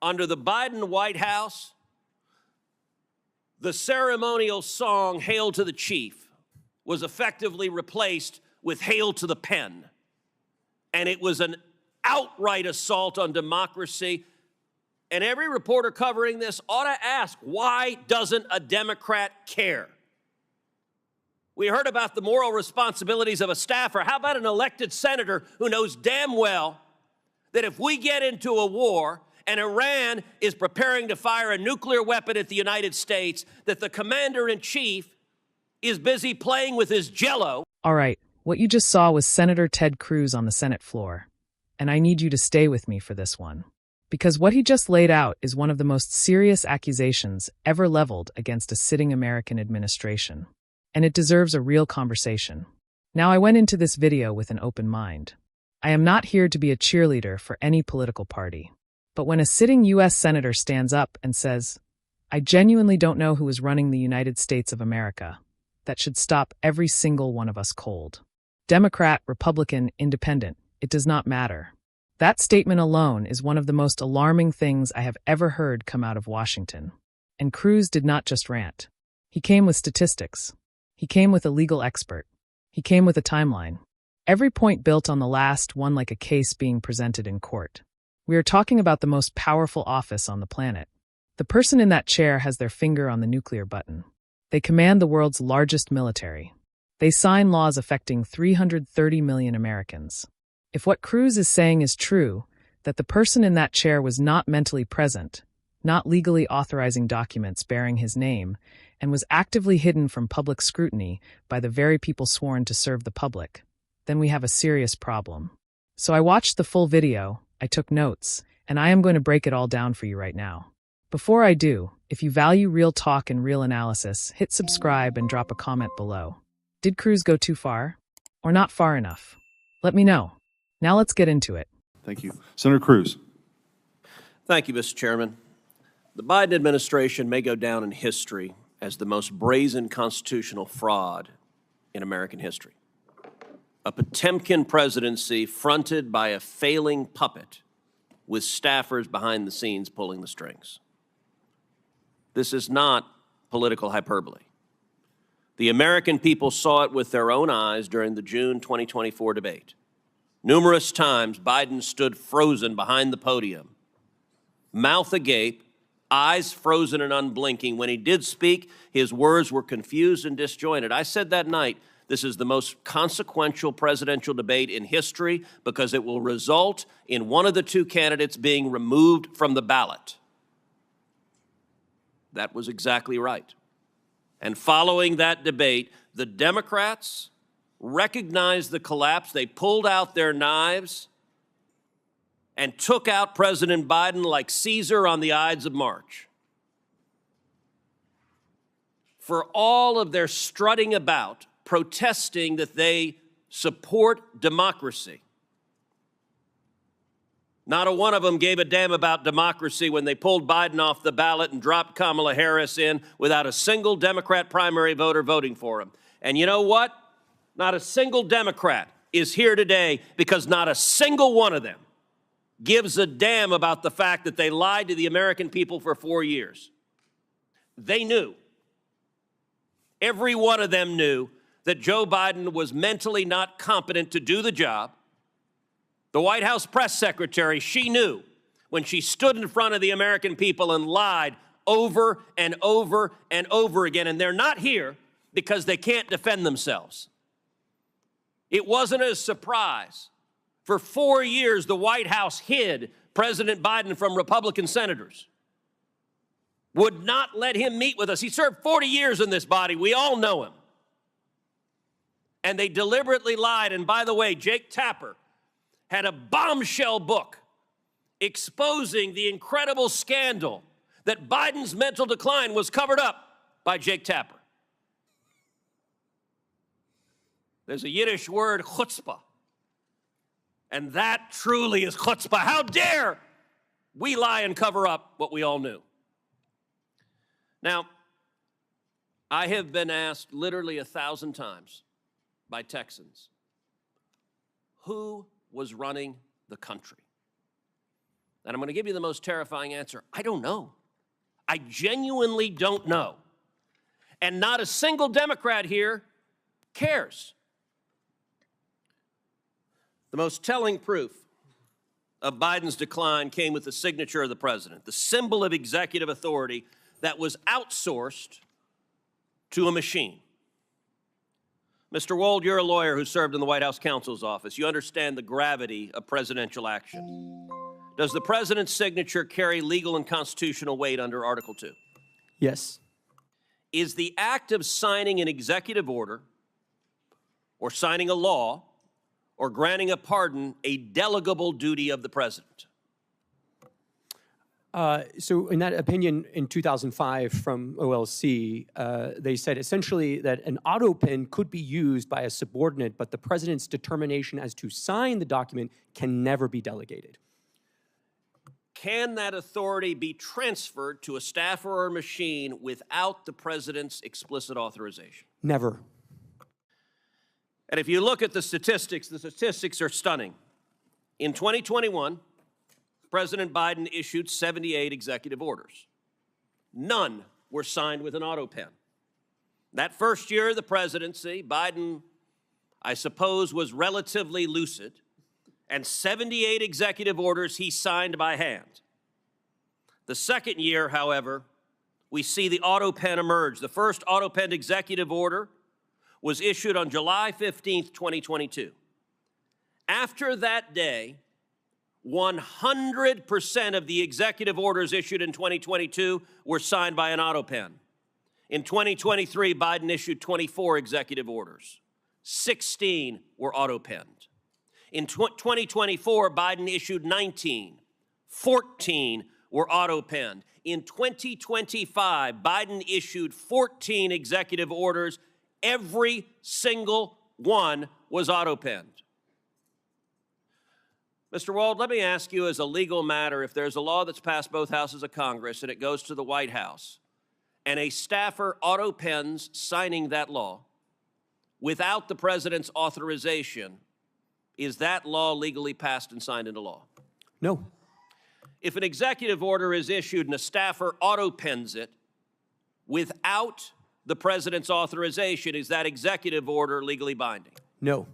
Under the Biden White House, the ceremonial song, Hail to the Chief, was effectively replaced with Hail to the Pen. And it was an outright assault on democracy. And every reporter covering this ought to ask, why doesn't a Democrat care? We heard about the moral responsibilities of a staffer. How about an elected senator who knows damn well that if we get into a war and Iran is preparing to fire a nuclear weapon at the United States, that the commander-in-chief is busy playing with his Jell-O? All right, what you just saw was Senator Ted Cruz on the Senate floor. And I need you to stay with me for this one. Because what he just laid out is one of the most serious accusations ever leveled against a sitting American administration. And it deserves a real conversation. Now, I went into this video with an open mind. I am not here to be a cheerleader for any political party. But when a sitting U.S. senator stands up and says, I genuinely don't know who is running the United States of America, that should stop every single one of us cold. Democrat, Republican, Independent, it does not matter. That statement alone is one of the most alarming things I have ever heard come out of Washington. And Cruz did not just rant. He came with statistics. He came with a legal expert. He came with a timeline. Every point built on the last one like a case being presented in court. We are talking about the most powerful office on the planet. The person in that chair has their finger on the nuclear button. They command the world's largest military. They sign laws affecting 330 million Americans. If what Cruz is saying is true, that the person in that chair was not mentally present, not legally authorizing documents bearing his name, and was actively hidden from public scrutiny by the very people sworn to serve the public, then we have a serious problem. So I watched the full video, I took notes, and I am going to break it all down for you right now. Before I do, if you value real talk and real analysis, hit subscribe and drop a comment below. Did Cruz go too far? Or not far enough? Let me know. Now let's get into it. Thank you. Senator Cruz. Thank you, Mr. Chairman. The Biden administration may go down in history as the most brazen constitutional fraud in American history. A Potemkin presidency fronted by a failing puppet with staffers behind the scenes pulling the strings. This is not political hyperbole. The American people saw it with their own eyes during the June 2024 debate. Numerous times, Biden stood frozen behind the podium, mouth agape, eyes frozen and unblinking. When he did speak, his words were confused and disjointed. I said that night, this is the most consequential presidential debate in history because it will result in one of the two candidates being removed from the ballot. That was exactly right. And following that debate, the Democrats recognized the collapse. They pulled out their knives and took out President Biden like Caesar on the Ides of March. For all of their strutting about, protesting that they support democracy, not a one of them gave a damn about democracy when they pulled Biden off the ballot and dropped Kamala Harris in without a single Democrat primary voter voting for him. And you know what? Not a single Democrat is here today because not a single one of them gives a damn about the fact that they lied to the American people for 4 years. They knew. Every one of them knew that Joe Biden was mentally not competent to do the job. The White House press secretary, she knew when she stood in front of the American people and lied over and over and over again. And they're not here because they can't defend themselves. It wasn't a surprise. For 4 years, the White House hid President Biden from Republican senators, would not let him meet with us. He served 40 years in this body. We all know him. And they deliberately lied. And by the way, Jake Tapper had a bombshell book exposing the incredible scandal that Biden's mental decline was covered up by Jake Tapper. There's a Yiddish word, chutzpah. And that truly is chutzpah. How dare we lie and cover up what we all knew? Now, I have been asked literally 1,000 times by Texans, who was running the country? And I'm going to give you the most terrifying answer. I don't know. I genuinely don't know. And not a single Democrat here cares. The most telling proof of Biden's decline came with the signature of the president, the symbol of executive authority that was outsourced to a machine. Mr. Wold, you're a lawyer who served in the White House counsel's office. You understand the gravity of presidential action. Does the president's signature carry legal and constitutional weight under Article 2? Yes. Is the act of signing an executive order or signing a law or granting a pardon a delegable duty of the president? So in that opinion in 2005 from OLC, they said essentially that an autopen could be used by a subordinate, but the president's determination as to sign the document can never be delegated. Can that authority be transferred to a staffer or a machine without the president's explicit authorization? Never. And if you look at the statistics are stunning. In 2021, President Biden issued 78 executive orders. None were signed with an autopen. That first year of the presidency, Biden, I suppose, was relatively lucid, and 78 executive orders he signed by hand. The second year, however, we see the autopen emerge. The first autopen executive order was issued on July 15th, 2022. After that day, 100% of the executive orders issued in 2022 were signed by an autopen. In 2023, Biden issued 24 executive orders. 16 were autopenned. In 2024, Biden issued 19. 14 were autopenned. In 2025, Biden issued 14 executive orders. Every single one was autopenned. Mr. Wald, let me ask you as a legal matter, if there's a law that's passed both houses of Congress and it goes to the White House, and a staffer autopens signing that law without the president's authorization, is that law legally passed and signed into law? No. If an executive order is issued and a staffer autopens it without the president's authorization, is that executive order legally binding? No.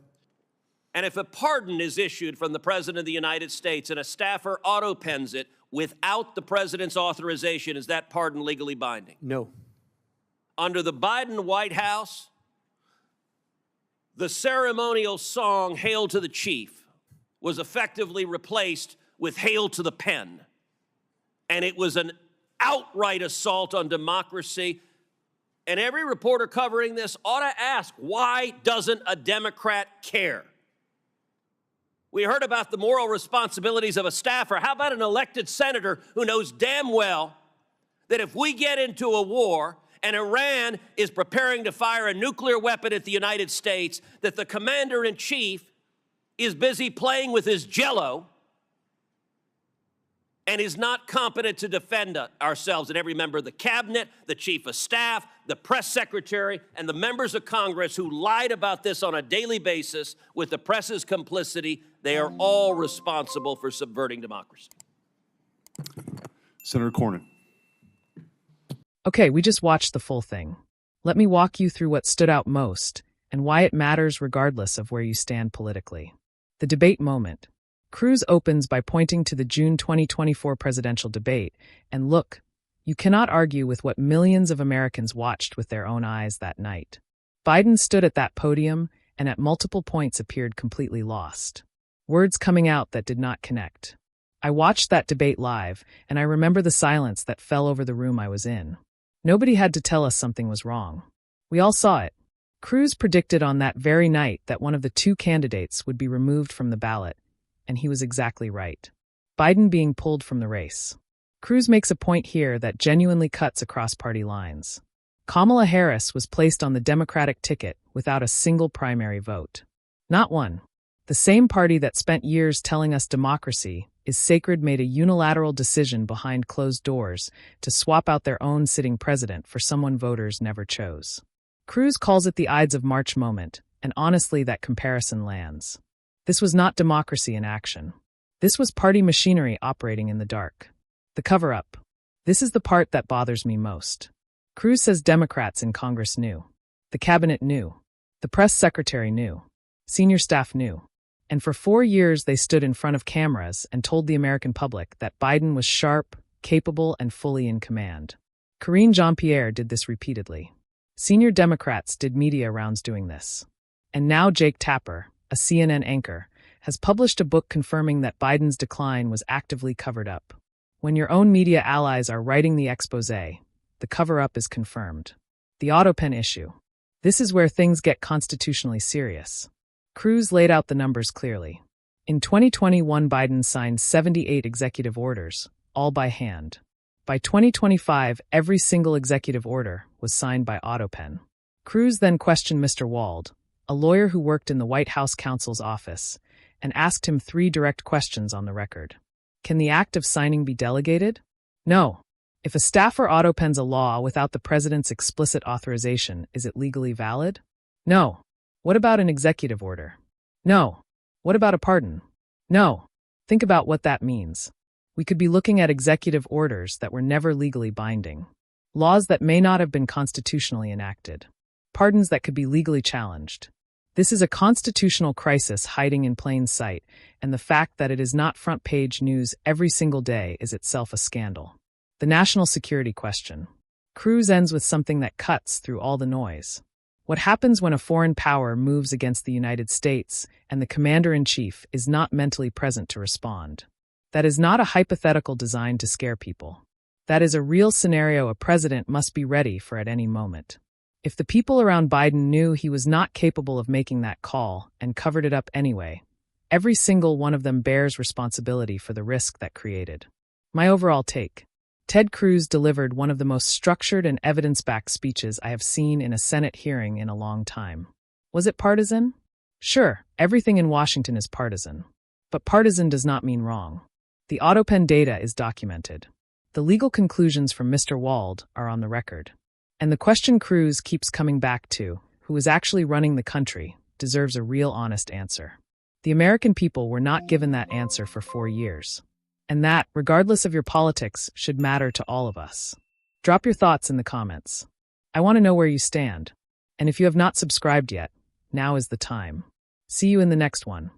And if a pardon is issued from the President of the United States and a staffer autopens it without the president's authorization, is that pardon legally binding? No. Under the Biden White House, the ceremonial song, Hail to the Chief, was effectively replaced with Hail to the Pen. And it was an outright assault on democracy. And every reporter covering this ought to ask, why doesn't a Democrat care? We heard about the moral responsibilities of a staffer. How about an elected senator who knows damn well that if we get into a war and Iran is preparing to fire a nuclear weapon at the United States, that the commander-in-chief is busy playing with his Jell-O and is not competent to defend ourselves? And every member of the cabinet, the chief of staff, the press secretary, and the members of Congress who lied about this on a daily basis with the press's complicity, they are all responsible for subverting democracy. Senator Cornyn. Okay, we just watched the full thing. Let me walk you through what stood out most and why it matters regardless of where you stand politically. The debate moment. Cruz opens by pointing to the June 2024 presidential debate, and look, you cannot argue with what millions of Americans watched with their own eyes that night. Biden stood at that podium and at multiple points appeared completely lost. Words coming out that did not connect. I watched that debate live, and I remember the silence that fell over the room I was in. Nobody had to tell us something was wrong. We all saw it. Cruz predicted on that very night that one of the two candidates would be removed from the ballot, and he was exactly right. Biden being pulled from the race. Cruz makes a point here that genuinely cuts across party lines. Kamala Harris was placed on the Democratic ticket without a single primary vote. Not one. The same party that spent years telling us democracy is sacred made a unilateral decision behind closed doors to swap out their own sitting president for someone voters never chose. Cruz calls it the Ides of March moment, and honestly that comparison lands. This was not democracy in action. This was party machinery operating in the dark. The cover-up. This is the part that bothers me most. Cruz says Democrats in Congress knew. The cabinet knew. The press secretary knew. Senior staff knew. And for 4 years they stood in front of cameras and told the American public that Biden was sharp, capable, and fully in command. Karine Jean-Pierre did this repeatedly. Senior Democrats did media rounds doing this. And now Jake Tapper, a CNN anchor, has published a book confirming that Biden's decline was actively covered up. When your own media allies are writing the exposé, the cover-up is confirmed. The autopen issue. This is where things get constitutionally serious. Cruz laid out the numbers clearly. In 2021, Biden signed 78 executive orders, all by hand. By 2025, every single executive order was signed by autopen. Cruz then questioned Mr. Wald, a lawyer who worked in the White House counsel's office, and asked him 3 direct questions on the record. Can the act of signing be delegated? No. If a staffer autopens a law without the president's explicit authorization, is it legally valid? No. What about an executive order? No. What about a pardon? No. Think about what that means. We could be looking at executive orders that were never legally binding. Laws that may not have been constitutionally enacted. Pardons that could be legally challenged. This is a constitutional crisis hiding in plain sight, and the fact that it is not front-page news every single day is itself a scandal. The national security question. Cruz ends with something that cuts through all the noise. What happens when a foreign power moves against the United States and the commander-in-chief is not mentally present to respond? That is not a hypothetical designed to scare people. That is a real scenario a president must be ready for at any moment. If the people around Biden knew he was not capable of making that call and covered it up anyway, every single one of them bears responsibility for the risk that created. My overall take. Ted Cruz delivered one of the most structured and evidence-backed speeches I have seen in a Senate hearing in a long time. Was it partisan? Sure, everything in Washington is partisan. But partisan does not mean wrong. The autopen data is documented. The legal conclusions from Mr. Wald are on the record. And the question Cruz keeps coming back to, who is actually running the country, deserves a real honest answer. The American people were not given that answer for 4 years. And that, regardless of your politics, should matter to all of us. Drop your thoughts in the comments. I want to know where you stand. And if you have not subscribed yet, now is the time. See you in the next one.